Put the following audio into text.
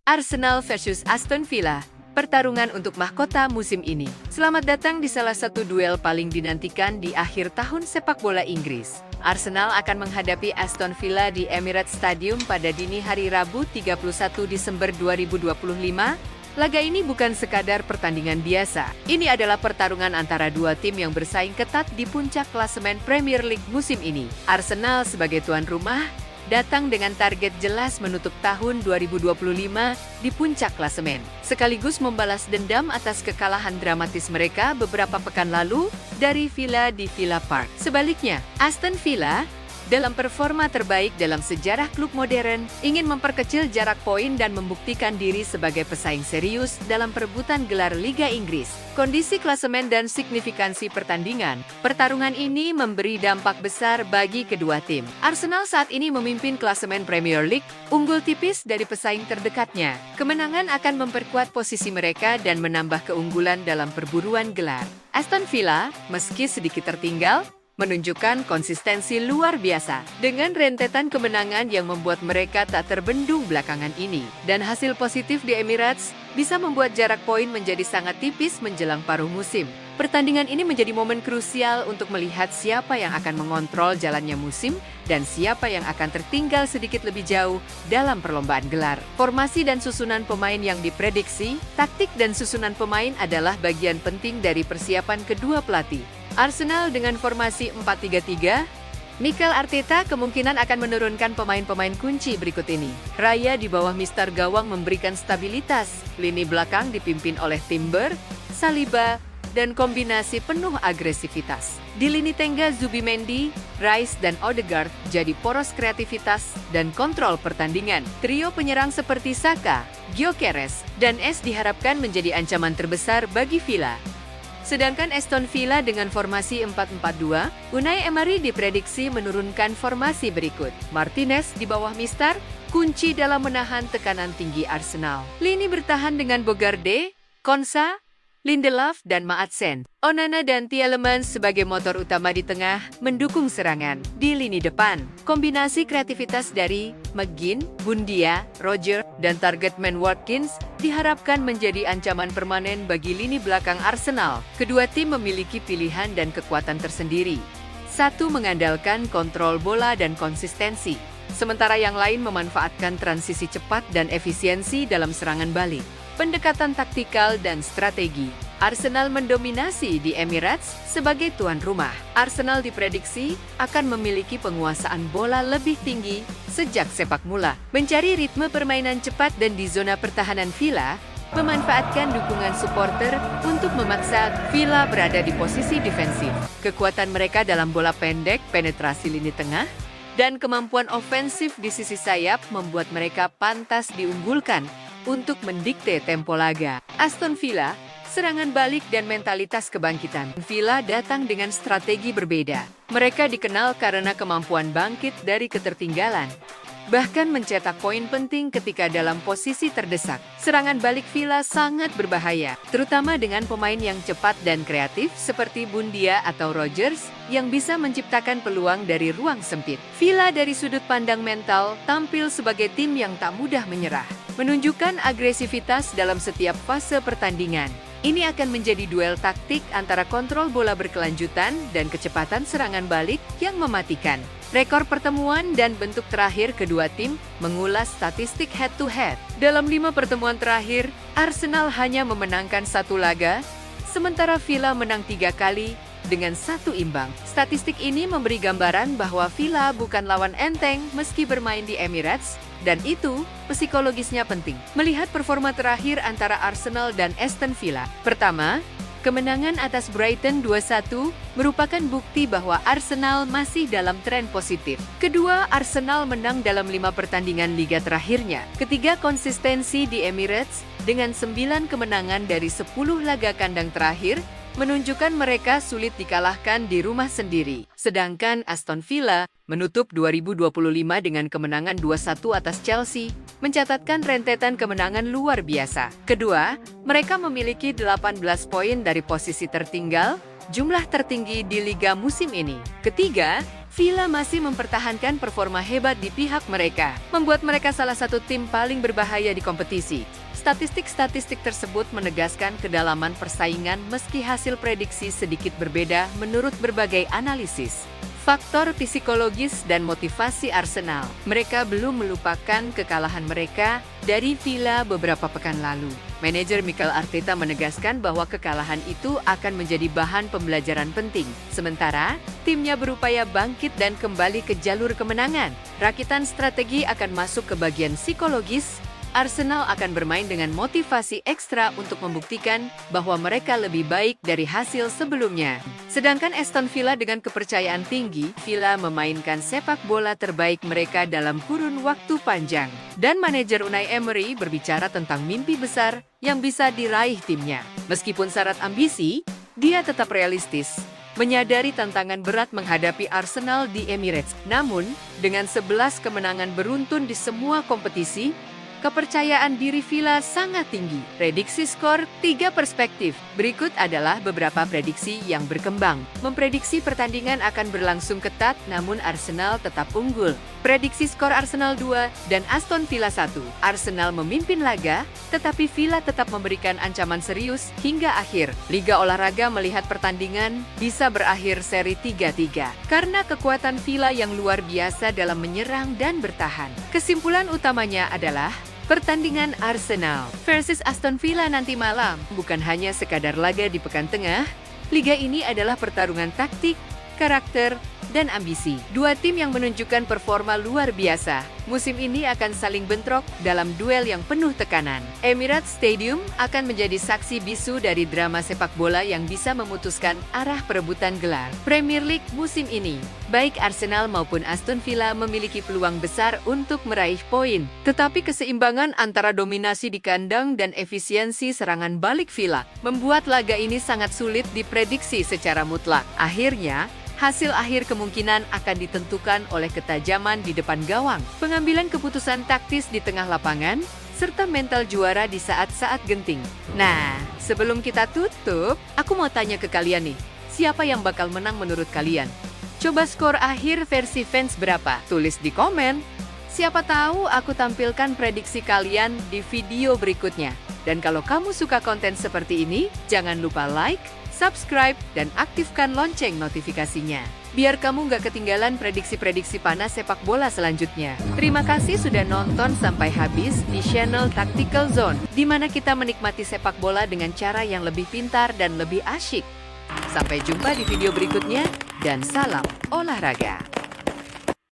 Arsenal versus Aston Villa, pertarungan untuk mahkota musim ini. Selamat datang di salah satu duel paling dinantikan di akhir tahun sepak bola Inggris. Arsenal akan menghadapi Aston Villa di Emirates Stadium pada dini hari Rabu 31 Desember 2025. Laga ini bukan sekadar pertandingan biasa. Ini adalah pertarungan antara dua tim yang bersaing ketat di puncak klasemen Premier League musim ini. Arsenal sebagai tuan rumah datang dengan target jelas menutup tahun 2025 di puncak klasemen, sekaligus membalas dendam atas kekalahan dramatis mereka beberapa pekan lalu dari Villa di Villa Park. Sebaliknya, Aston Villa dalam performa terbaik dalam sejarah klub modern, ingin memperkecil jarak poin dan membuktikan diri sebagai pesaing serius dalam perebutan gelar Liga Inggris. Kondisi klasemen dan signifikansi pertandingan, pertarungan ini memberi dampak besar bagi kedua tim. Arsenal saat ini memimpin klasemen Premier League, unggul tipis dari pesaing terdekatnya. Kemenangan akan memperkuat posisi mereka dan menambah keunggulan dalam perburuan gelar. Aston Villa, meski sedikit tertinggal, menunjukkan konsistensi luar biasa dengan rentetan kemenangan yang membuat mereka tak terbendung belakangan ini. Dan hasil positif di Emirates bisa membuat jarak poin menjadi sangat tipis menjelang paruh musim. Pertandingan ini menjadi momen krusial untuk melihat siapa yang akan mengontrol jalannya musim dan siapa yang akan tertinggal sedikit lebih jauh dalam perlombaan gelar. Formasi dan susunan pemain yang diprediksi, taktik dan susunan pemain adalah bagian penting dari persiapan kedua pelatih. Arsenal dengan formasi 4-3-3, Mikel Arteta kemungkinan akan menurunkan pemain-pemain kunci berikut ini. Raya di bawah Mister Gawang memberikan stabilitas, lini belakang dipimpin oleh Timber, Saliba, dan kombinasi penuh agresivitas. Di lini tengah Zubimendi, Rice, dan Odegaard jadi poros kreativitas dan kontrol pertandingan. Trio penyerang seperti Saka, Gyökeres, dan Es diharapkan menjadi ancaman terbesar bagi Villa. Sedangkan Aston Villa dengan formasi 4-4-2, Unai Emery diprediksi menurunkan formasi berikut. Martinez di bawah Mister, kunci dalam menahan tekanan tinggi Arsenal. Lini bertahan dengan Bogarde, Konsa, Lindelof, dan Maatsen. Onana dan Tielemans sebagai motor utama di tengah, mendukung serangan. Di lini depan, kombinasi kreativitas dari McGinn, Bundia, Roger, dan target man Watkins diharapkan menjadi ancaman permanen bagi lini belakang Arsenal. Kedua tim memiliki pilihan dan kekuatan tersendiri. Satu mengandalkan kontrol bola dan konsistensi, sementara yang lain memanfaatkan transisi cepat dan efisiensi dalam serangan balik. Pendekatan taktikal dan strategi. Arsenal mendominasi di Emirates sebagai tuan rumah. Arsenal diprediksi akan memiliki penguasaan bola lebih tinggi sejak sepak mula. Mencari ritme permainan cepat dan di zona pertahanan Villa, memanfaatkan dukungan supporter untuk memaksa Villa berada di posisi defensif. Kekuatan mereka dalam bola pendek, penetrasi lini tengah, dan kemampuan ofensif di sisi sayap membuat mereka pantas diunggulkan untuk mendikte tempo laga. Aston Villa, serangan balik dan mentalitas kebangkitan. Villa datang dengan strategi berbeda. Mereka dikenal karena kemampuan bangkit dari ketertinggalan, bahkan mencetak poin penting ketika dalam posisi terdesak. Serangan balik Villa sangat berbahaya, terutama dengan pemain yang cepat dan kreatif seperti Bundia atau Rogers yang bisa menciptakan peluang dari ruang sempit. Villa dari sudut pandang mental tampil sebagai tim yang tak mudah menyerah, menunjukkan agresivitas dalam setiap fase pertandingan. Ini akan menjadi duel taktik antara kontrol bola berkelanjutan dan kecepatan serangan balik yang mematikan. Rekor pertemuan dan bentuk terakhir kedua tim mengulas statistik head-to-head. Dalam 5 pertemuan terakhir, Arsenal hanya memenangkan 1 laga, sementara Villa menang 3 kali dengan 1 imbang. Statistik ini memberi gambaran bahwa Villa bukan lawan enteng meski bermain di Emirates, dan itu psikologisnya penting. Melihat performa terakhir antara Arsenal dan Aston Villa. Pertama, kemenangan atas Brighton 2-1 merupakan bukti bahwa Arsenal masih dalam tren positif. Kedua, Arsenal menang dalam 5 pertandingan liga terakhirnya. Ketiga, konsistensi di Emirates dengan 9 kemenangan dari 10 laga kandang terakhir menunjukkan mereka sulit dikalahkan di rumah sendiri. Sedangkan Aston Villa menutup 2025 dengan kemenangan 2-1 atas Chelsea, mencatatkan rentetan kemenangan luar biasa. Kedua, mereka memiliki 18 poin dari posisi tertinggal, jumlah tertinggi di liga musim ini. Ketiga, Villa masih mempertahankan performa hebat di pihak mereka, membuat mereka salah satu tim paling berbahaya di kompetisi. Statistik-statistik tersebut menegaskan kedalaman persaingan meski hasil prediksi sedikit berbeda menurut berbagai analisis. Faktor psikologis dan motivasi Arsenal. Mereka belum melupakan kekalahan mereka dari Villa beberapa pekan lalu. Manajer Mikel Arteta menegaskan bahwa kekalahan itu akan menjadi bahan pembelajaran penting. Sementara, timnya berupaya bangkit dan kembali ke jalur kemenangan. Rakitan strategi akan masuk ke bagian psikologis. Arsenal akan bermain dengan motivasi ekstra untuk membuktikan bahwa mereka lebih baik dari hasil sebelumnya. Sedangkan Aston Villa dengan kepercayaan tinggi, Villa memainkan sepak bola terbaik mereka dalam kurun waktu panjang. Dan manajer Unai Emery berbicara tentang mimpi besar yang bisa diraih timnya. Meskipun syarat ambisi, dia tetap realistis. Menyadari tantangan berat menghadapi Arsenal di Emirates. Namun, dengan 11 kemenangan beruntun di semua kompetisi, kepercayaan diri Villa sangat tinggi. Prediksi skor 3 perspektif. Berikut adalah beberapa prediksi yang berkembang. Memprediksi pertandingan akan berlangsung ketat, namun Arsenal tetap unggul. Prediksi skor Arsenal 2 dan Aston Villa 1. Arsenal memimpin laga, tetapi Villa tetap memberikan ancaman serius hingga akhir. Liga Olahraga melihat pertandingan bisa berakhir seri 3-3. Karena kekuatan Villa yang luar biasa dalam menyerang dan bertahan. Kesimpulan utamanya adalah pertandingan Arsenal versus Aston Villa nanti malam bukan hanya sekadar laga di pekan tengah. Liga ini adalah pertarungan taktik, karakter, dan ambisi. Dua tim yang menunjukkan performa luar biasa. Musim ini akan saling bentrok dalam duel yang penuh tekanan. Emirates Stadium akan menjadi saksi bisu dari drama sepak bola yang bisa memutuskan arah perebutan gelar Premier League musim ini. Baik Arsenal maupun Aston Villa memiliki peluang besar untuk meraih poin. Tetapi keseimbangan antara dominasi di kandang dan efisiensi serangan balik Villa membuat laga ini sangat sulit diprediksi secara mutlak. Akhirnya, hasil akhir kemungkinan akan ditentukan oleh ketajaman di depan gawang, pengambilan keputusan taktis di tengah lapangan, serta mental juara di saat-saat genting. Nah, sebelum kita tutup, aku mau tanya ke kalian nih, siapa yang bakal menang menurut kalian? Coba skor akhir versi fans berapa? Tulis di komen. Siapa tahu aku tampilkan prediksi kalian di video berikutnya. Dan kalau kamu suka konten seperti ini, jangan lupa like, subscribe, dan aktifkan lonceng notifikasinya. Biar kamu nggak ketinggalan prediksi-prediksi panas sepak bola selanjutnya. Terima kasih sudah nonton sampai habis di channel Tactical Zone, di mana kita menikmati sepak bola dengan cara yang lebih pintar dan lebih asyik. Sampai jumpa di video berikutnya, dan salam olahraga.